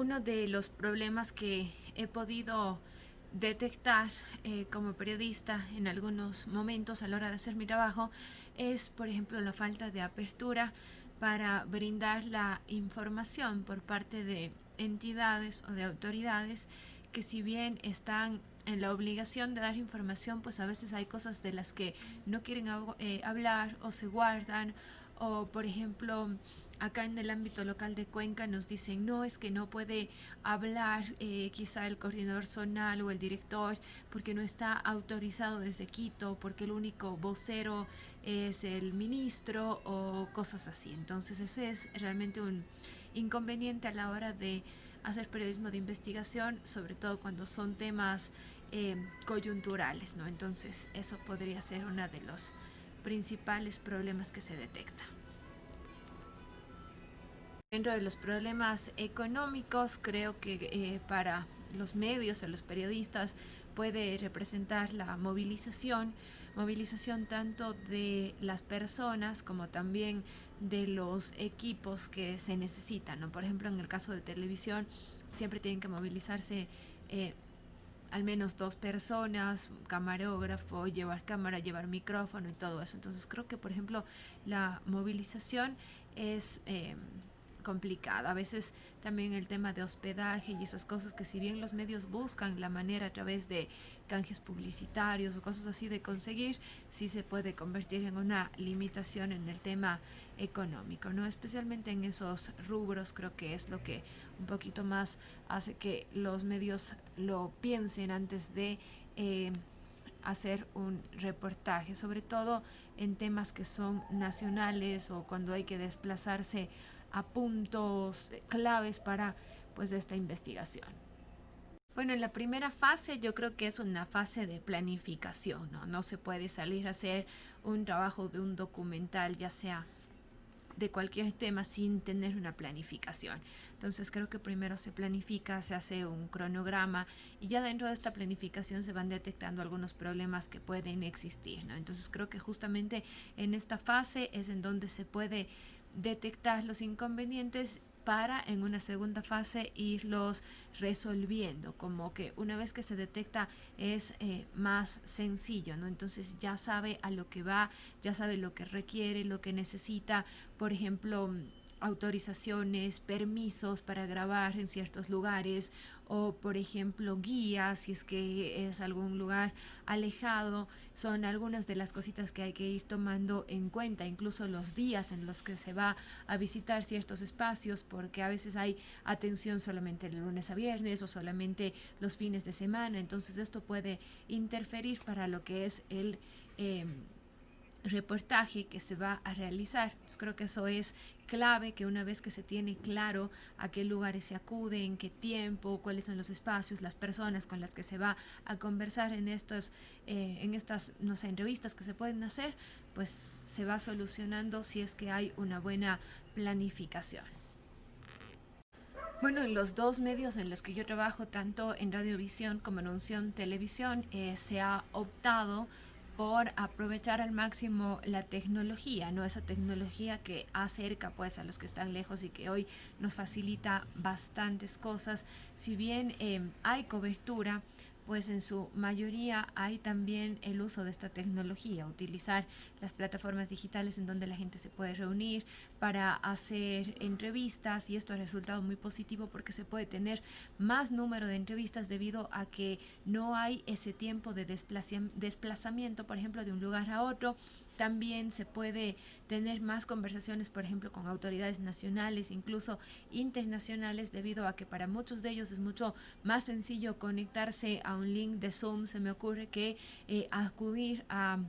Uno de los problemas que he podido detectar como periodista en algunos momentos a la hora de hacer mi trabajo es, por ejemplo, la falta de apertura para brindar la información por parte de entidades o de autoridades que, si bien están en la obligación de dar información, pues a veces hay cosas de las que no quieren hablar o se guardan. O, por ejemplo, acá en el ámbito local de Cuenca nos dicen: no, es que no puede hablar quizá el coordinador zonal o el director porque no está autorizado desde Quito, porque el único vocero es el ministro o cosas así. Entonces ese es realmente un inconveniente a la hora de hacer periodismo de investigación, sobre todo cuando son temas coyunturales, ¿no? Entonces eso podría ser uno de los principales problemas que se detecta. Dentro de los problemas económicos, creo que para los medios o los periodistas puede representar la movilización tanto de las personas como también de los equipos que se necesitan, ¿no? Por ejemplo, en el caso de televisión, siempre tienen que movilizarse al menos dos personas, un camarógrafo, llevar cámara, llevar micrófono y todo eso. Entonces creo que, por ejemplo, la movilización es complicada. A veces también el tema de hospedaje y esas cosas que, si bien los medios buscan la manera a través de canjes publicitarios o cosas así de conseguir, sí se puede convertir en una limitación en el tema económico, ¿no? Especialmente en esos rubros creo que es lo que un poquito más hace que los medios lo piensen antes de hacer un reportaje, sobre todo en temas que son nacionales o cuando hay que desplazarse a puntos claves para pues esta investigación. Bueno, en la primera fase yo creo que es una fase de planificación, ¿no? No se puede salir a hacer un trabajo de un documental, ya sea de cualquier tema, sin tener una planificación. Entonces creo que primero se planifica, se hace un cronograma y ya dentro de esta planificación se van detectando algunos problemas que pueden existir, ¿no? Entonces creo que justamente en esta fase es en donde se puede detectar los inconvenientes para en una segunda fase irlos resolviendo, como que una vez que se detecta es más sencillo, ¿no? Entonces ya sabe a lo que va, ya sabe lo que requiere, lo que necesita, por ejemplo, autorizaciones, permisos para grabar en ciertos lugares, o por ejemplo guías si es que es algún lugar alejado. Son algunas de las cositas que hay que ir tomando en cuenta, incluso los días en los que se va a visitar ciertos espacios, porque a veces hay atención solamente de lunes a viernes o solamente los fines de semana. Entonces esto puede interferir para lo que es el reportaje que se va a realizar. Entonces, creo que eso es clave, que una vez que se tiene claro a qué lugares se acude, en qué tiempo, cuáles son los espacios, las personas con las que se va a conversar en estas, no sé, entrevistas que se pueden hacer, pues se va solucionando si es que hay una buena planificación. Bueno, en los dos medios en los que yo trabajo, tanto en radiovisión como en unción televisión, se ha optado por aprovechar al máximo la tecnología, ¿no? Esa tecnología que acerca pues a los que están lejos y que hoy nos facilita bastantes cosas. Si bien hay cobertura, pues en su mayoría hay también el uso de esta tecnología, utilizar las plataformas digitales en donde la gente se puede reunir para hacer entrevistas, y esto ha resultado muy positivo porque se puede tener más número de entrevistas debido a que no hay ese tiempo de desplazamiento, por ejemplo, de un lugar a otro. También se puede tener más conversaciones, por ejemplo, con autoridades nacionales, incluso internacionales, debido a que para muchos de ellos es mucho más sencillo conectarse a un link de Zoom, se me ocurre, que acudir a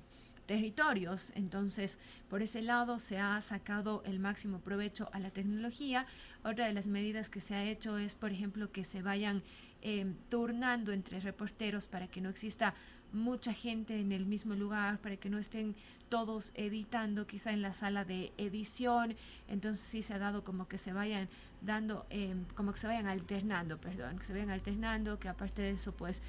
territorios. Entonces, por ese lado se ha sacado el máximo provecho a la tecnología. Otra de las medidas que se ha hecho es, por ejemplo, que se vayan turnando entre reporteros para que no exista mucha gente en el mismo lugar, para que no estén todos editando quizá en la sala de edición. Entonces sí se ha dado como que se vayan dando, como que se vayan alternando, perdón, que se vayan alternando, que aparte de eso pues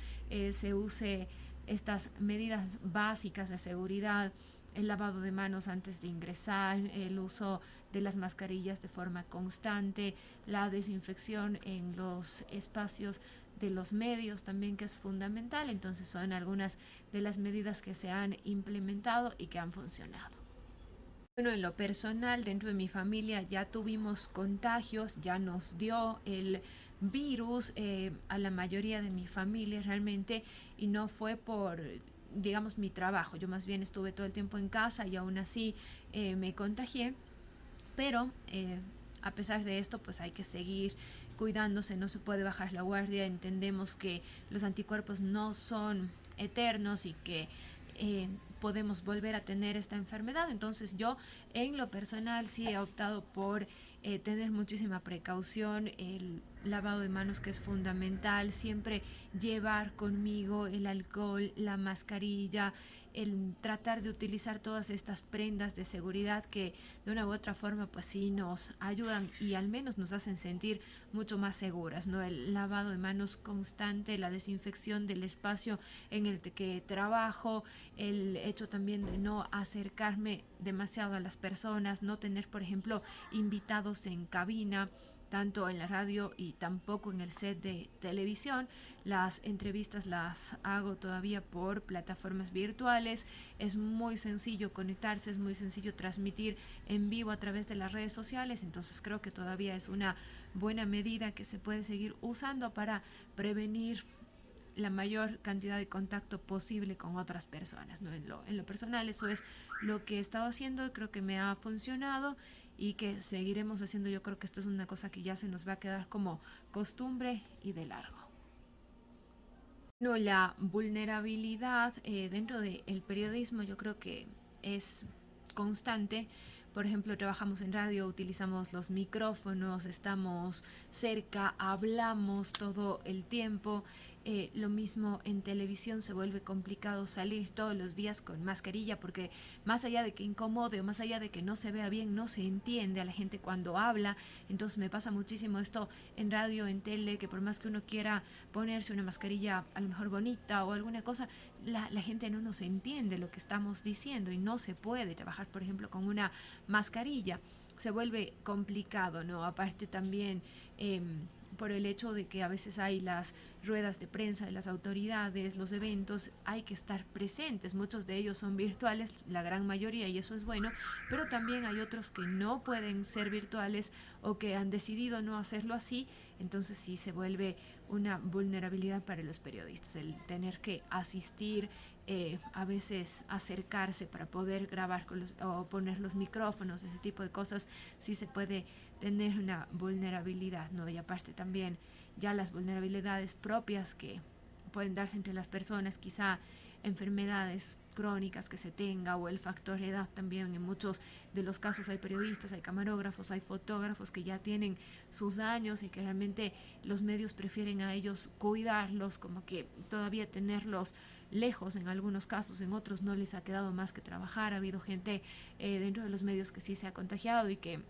se use estas medidas básicas de seguridad, el lavado de manos antes de ingresar, el uso de las mascarillas de forma constante, la desinfección en los espacios de los medios también, que es fundamental. Entonces son algunas de las medidas que se han implementado y que han funcionado. Bueno, en lo personal, dentro de mi familia ya tuvimos contagios, ya nos dio el virus a la mayoría de mi familia realmente, y no fue por, digamos, mi trabajo. Yo más bien estuve todo el tiempo en casa y aún así me contagié, pero a pesar de esto, pues hay que seguir cuidándose, no se puede bajar la guardia. Entendemos que los anticuerpos no son eternos y que podemos volver a tener esta enfermedad. Entonces yo en lo personal sí he optado por tener muchísima precaución, el lavado de manos, que es fundamental, siempre llevar conmigo el alcohol, la mascarilla, el tratar de utilizar todas estas prendas de seguridad que de una u otra forma pues sí nos ayudan y al menos nos hacen sentir mucho más seguras, ¿no? El lavado de manos constante, la desinfección del espacio en el que trabajo, el hecho también de no acercarme demasiado a las personas, no tener, por ejemplo, invitados en cabina, tanto en la radio y tampoco en el set de televisión. Las entrevistas las hago todavía por plataformas virtuales. Es muy sencillo conectarse, es muy sencillo transmitir en vivo a través de las redes sociales. Entonces creo que todavía es una buena medida que se puede seguir usando para prevenir la mayor cantidad de contacto posible con otras personas, ¿no? En lo personal eso es lo que he estado haciendo, creo que me ha funcionado y que seguiremos haciendo. Yo creo que esto es una cosa que ya se nos va a quedar como costumbre y de largo. No, la vulnerabilidad dentro del periodismo yo creo que es constante. Por ejemplo, trabajamos en radio, utilizamos los micrófonos, estamos cerca, hablamos todo el tiempo. Lo mismo en televisión, se vuelve complicado salir todos los días con mascarilla porque más allá de que incomode o más allá de que no se vea bien, no se entiende a la gente cuando habla. Entonces me pasa muchísimo esto en radio, en tele, que por más que uno quiera ponerse una mascarilla a lo mejor bonita o alguna cosa, la gente no nos entiende lo que estamos diciendo y no se puede trabajar, por ejemplo, con una mascarilla. Se vuelve complicado, ¿no? Aparte también por el hecho de que a veces hay las ruedas de prensa de las autoridades, los eventos, hay que estar presentes. Muchos de ellos son virtuales, la gran mayoría, y eso es bueno, pero también hay otros que no pueden ser virtuales o que han decidido no hacerlo así. Entonces sí se vuelve una vulnerabilidad para los periodistas el tener que asistir, a veces acercarse para poder grabar con o poner los micrófonos, ese tipo de cosas. Sí se puede tener una vulnerabilidad, ¿no? Y aparte también ya las vulnerabilidades propias que pueden darse entre las personas, quizá enfermedades crónicas que se tenga o el factor edad también. En muchos de los casos hay periodistas, hay camarógrafos, hay fotógrafos que ya tienen sus años y que realmente los medios prefieren a ellos cuidarlos, como que todavía tenerlos lejos en algunos casos. En otros no les ha quedado más que trabajar. Ha habido gente dentro de los medios que sí se ha contagiado y que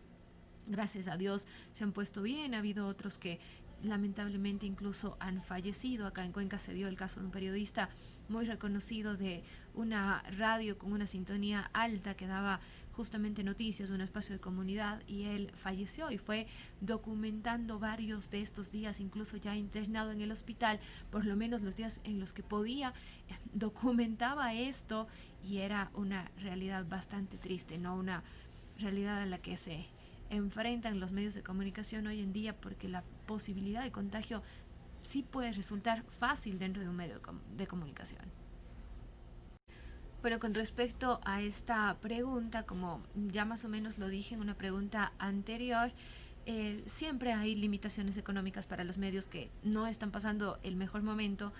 gracias a Dios se han puesto bien. Ha habido otros que lamentablemente incluso han fallecido. Acá en Cuenca se dio el caso de un periodista muy reconocido de una radio con una sintonía alta que daba justamente noticias, un espacio de comunidad, y él falleció y fue documentando varios de estos días, incluso ya internado en el hospital, por lo menos los días en los que podía, documentaba esto, y era una realidad bastante triste, no una realidad a la que se enfrentan los medios de comunicación hoy en día, porque la posibilidad de contagio sí puede resultar fácil dentro de un medio de comunicación. Bueno, con respecto a esta pregunta, como ya más o menos lo dije en una pregunta anterior, siempre hay limitaciones económicas para los medios que no están pasando el mejor momento,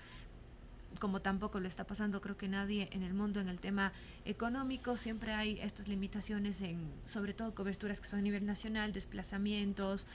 como tampoco lo está pasando creo que nadie en el mundo en el tema económico. Siempre hay estas limitaciones en sobre todo coberturas que son a nivel nacional, desplazamientos,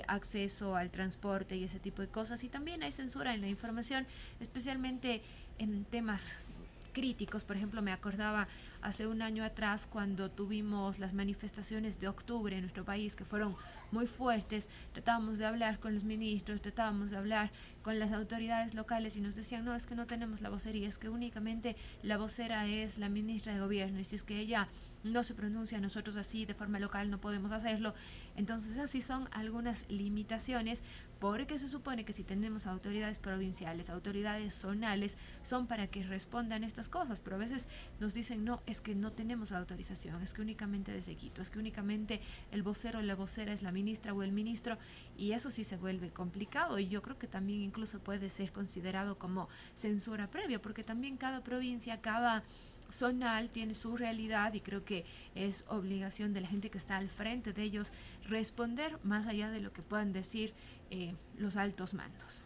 acceso al transporte y ese tipo de cosas, y también hay censura en la información, especialmente en temas críticos. Por ejemplo, me acordaba hace un año atrás cuando tuvimos las manifestaciones de octubre en nuestro país que fueron muy fuertes. Tratábamos de hablar con los ministros, tratábamos de hablar con las autoridades locales y nos decían, no, es que no tenemos la vocería, es que únicamente la vocera es la ministra de gobierno y si es que ella no se pronuncia, nosotros así de forma local no podemos hacerlo. Entonces así son algunas limitaciones, porque se supone que si tenemos autoridades provinciales, autoridades zonales, son para que respondan estas cosas, pero a veces nos dicen, no, es que no tenemos autorización, es que únicamente desde Quito, es que únicamente el vocero o la vocera es la ministra o el ministro, y eso sí se vuelve complicado, y yo creo que también incluso puede ser considerado como censura previa, porque también cada provincia, cada zonal tiene su realidad y creo que es obligación de la gente que está al frente de ellos responder más allá de lo que puedan decir los altos mandos.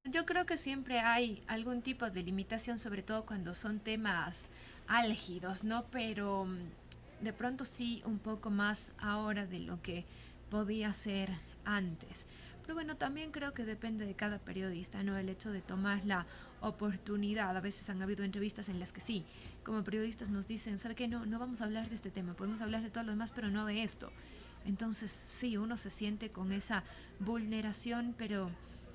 Yo creo que siempre hay algún tipo de limitación, sobre todo cuando son temas álgidos, ¿no? Pero de pronto sí un poco más ahora de lo que podía ser antes. Pero bueno, también creo que depende de cada periodista, ¿no? El hecho de tomar la oportunidad. A veces han habido entrevistas en las que sí, como periodistas nos dicen, ¿sabe qué? No, no vamos a hablar de este tema, podemos hablar de todo lo demás, pero no de esto. Entonces sí, uno se siente con esa vulneración, pero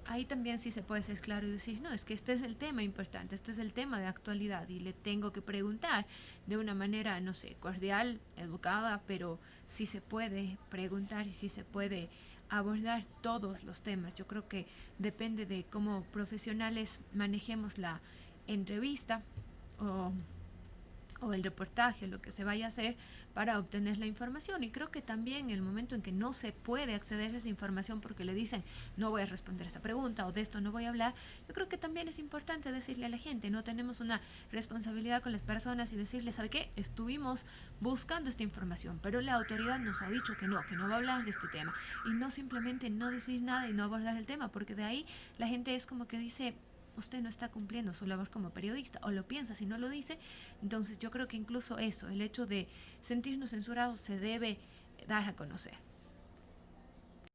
ahí también sí se puede ser claro y decir, no, es que este es el tema importante, este es el tema de actualidad y le tengo que preguntar de una manera, no sé, cordial, educada, pero sí se puede preguntar y sí se puede abordar todos los temas. Yo creo que depende de cómo profesionales manejemos la entrevista o el reportaje o lo que se vaya a hacer para obtener la información. Y creo que también el momento en que no se puede acceder a esa información porque le dicen no voy a responder esta pregunta o de esto no voy a hablar, yo creo que también es importante decirle a la gente, no tenemos una responsabilidad con las personas y decirle, ¿sabe qué? Estuvimos buscando esta información, pero la autoridad nos ha dicho que no va a hablar de este tema. Y no simplemente no decir nada y no abordar el tema, porque de ahí la gente es como que dice, usted no está cumpliendo su labor como periodista, o lo piensa si no lo dice. Entonces yo creo que incluso eso, el hecho de sentirnos censurados se debe dar a conocer.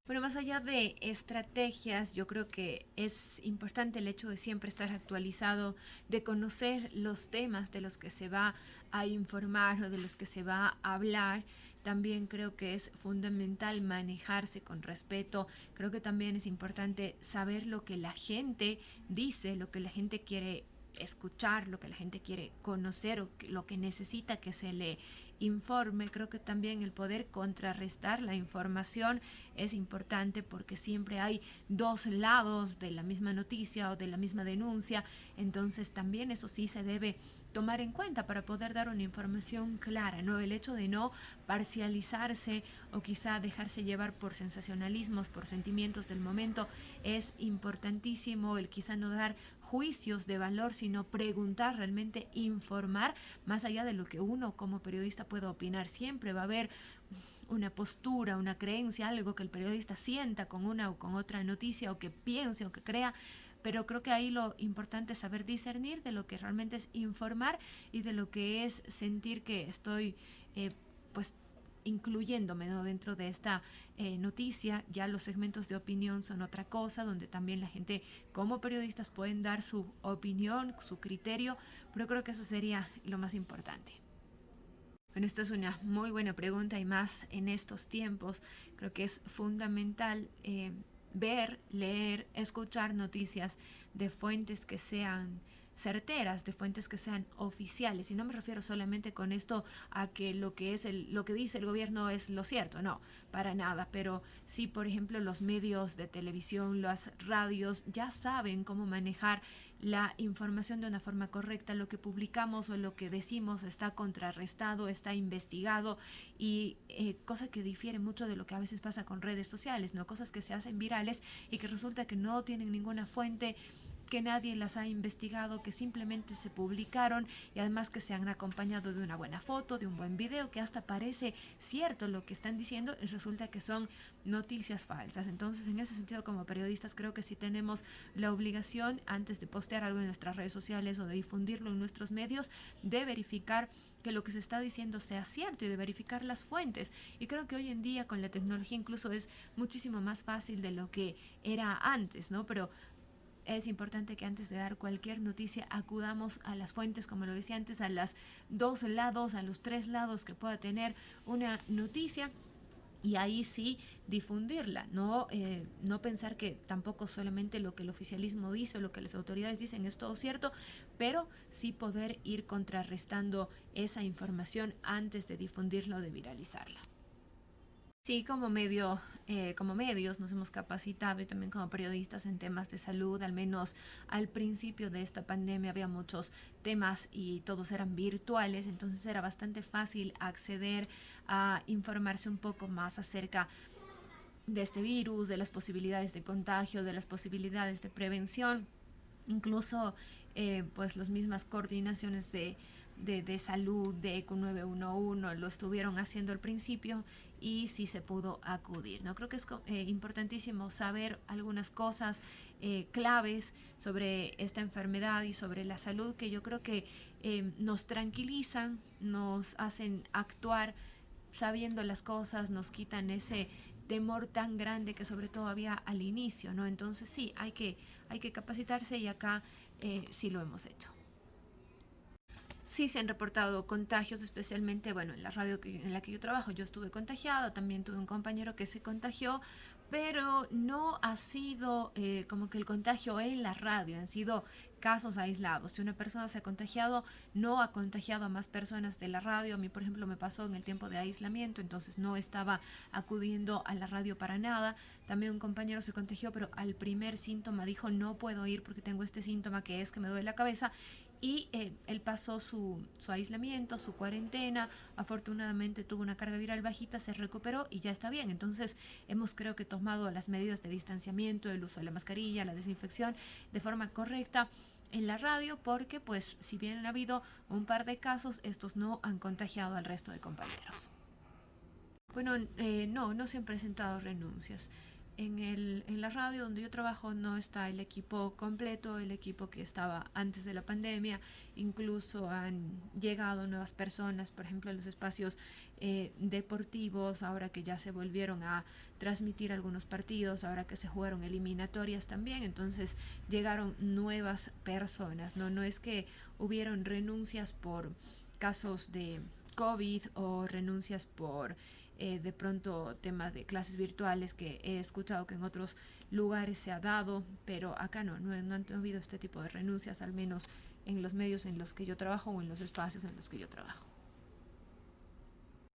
Bueno, más allá de estrategias, yo creo que es importante el hecho de siempre estar actualizado, de conocer los temas de los que se va a informar o de los que se va a hablar. También creo que es fundamental manejarse con respeto. Creo que también es importante saber lo que la gente dice, lo que la gente quiere escuchar, lo que la gente quiere conocer o lo que necesita que se le informe. Creo que también el poder contrarrestar la información es importante porque siempre hay dos lados de la misma noticia o de la misma denuncia. Entonces también eso sí se debe tomar en cuenta para poder dar una información clara, ¿no? El hecho de no parcializarse o quizá dejarse llevar por sensacionalismos, por sentimientos del momento, es importantísimo. El quizá no dar juicios de valor, sino preguntar, realmente informar, más allá de lo que uno como periodista pueda opinar. Siempre va a haber una postura, una creencia, algo que el periodista sienta con una o con otra noticia o que piense o que crea, pero creo que ahí lo importante es saber discernir de lo que realmente es informar y de lo que es sentir que estoy pues incluyéndome, ¿no? Dentro de esta noticia. Ya los segmentos de opinión son otra cosa, donde también la gente como periodistas pueden dar su opinión, su criterio, pero creo que eso sería lo más importante. Bueno, esta es una muy buena pregunta y más en estos tiempos. Creo que es fundamental ver, leer, escuchar noticias de fuentes que sean certeras, de fuentes que sean oficiales. Y no me refiero solamente con esto a que lo que es lo que dice el gobierno es lo cierto, no, para nada. Pero sí, por ejemplo, los medios de televisión, las radios ya saben cómo manejar la información de una forma correcta. Lo que publicamos o lo que decimos está contrarrestado, está investigado y cosa que difiere mucho de lo que a veces pasa con redes sociales, ¿no? Cosas que se hacen virales y que resulta que no tienen ninguna fuente, que nadie las ha investigado, que simplemente se publicaron y además que se han acompañado de una buena foto, de un buen video, que hasta parece cierto lo que están diciendo y resulta que son noticias falsas. Entonces, en ese sentido, como periodistas, creo que sí tenemos la obligación, antes de postear algo en nuestras redes sociales o de difundirlo en nuestros medios, de verificar que lo que se está diciendo sea cierto y de verificar las fuentes. Y creo que hoy en día con la tecnología incluso es muchísimo más fácil de lo que era antes, ¿no? Pero es importante que antes de dar cualquier noticia acudamos a las fuentes, como lo decía antes, a los 2 lados, a los 3 lados que pueda tener una noticia. Y ahí sí difundirla, no pensar que tampoco solamente lo que el oficialismo dice o lo que las autoridades dicen es todo cierto, pero sí poder ir contrarrestando esa información antes de difundirla o de viralizarla. Sí, como medios nos hemos capacitado y también como periodistas en temas de salud, al menos al principio de esta pandemia había muchos temas y todos eran virtuales, entonces era bastante fácil acceder a informarse un poco más acerca de este virus, de las posibilidades de contagio, de las posibilidades de prevención, incluso pues las mismas coordinaciones de salud de ECO 911 lo estuvieron haciendo al principio y sí se pudo acudir. ¿No? Creo que es importantísimo saber algunas cosas claves sobre esta enfermedad y sobre la salud que yo creo que nos tranquilizan, nos hacen actuar sabiendo las cosas, nos quitan ese temor tan grande que sobre todo había al inicio, ¿no? Entonces sí, hay que capacitarse y acá sí lo hemos hecho. Sí se han reportado contagios, especialmente, bueno, en la radio en la que yo trabajo, yo estuve contagiada, también tuve un compañero que se contagió, pero no ha sido como que el contagio en la radio, han sido casos aislados. Si una persona se ha contagiado, no ha contagiado a más personas de la radio. A mí, por ejemplo, me pasó en el tiempo de aislamiento, entonces no estaba acudiendo a la radio para nada. También un compañero se contagió, pero al primer síntoma dijo, no puedo ir porque tengo este síntoma que es que me duele la cabeza y él pasó su aislamiento, su cuarentena, afortunadamente tuvo una carga viral bajita, se recuperó y ya está bien. Entonces hemos creo que tomado las medidas de distanciamiento, el uso de la mascarilla, la desinfección de forma correcta en la radio porque pues si bien ha habido un par de casos, estos no han contagiado al resto de compañeros. Bueno, no se han presentado renuncias. En la radio donde yo trabajo no está el equipo completo, el equipo que estaba antes de la pandemia. Incluso han llegado nuevas personas, por ejemplo, en los espacios deportivos, ahora que ya se volvieron a transmitir algunos partidos, ahora que se jugaron eliminatorias también. Entonces llegaron nuevas personas. No es que hubieron renuncias por casos de COVID o renuncias por de pronto temas de clases virtuales que he escuchado que en otros lugares se ha dado, pero acá no han habido este tipo de renuncias, al menos en los medios en los que yo trabajo o en los espacios en los que yo trabajo.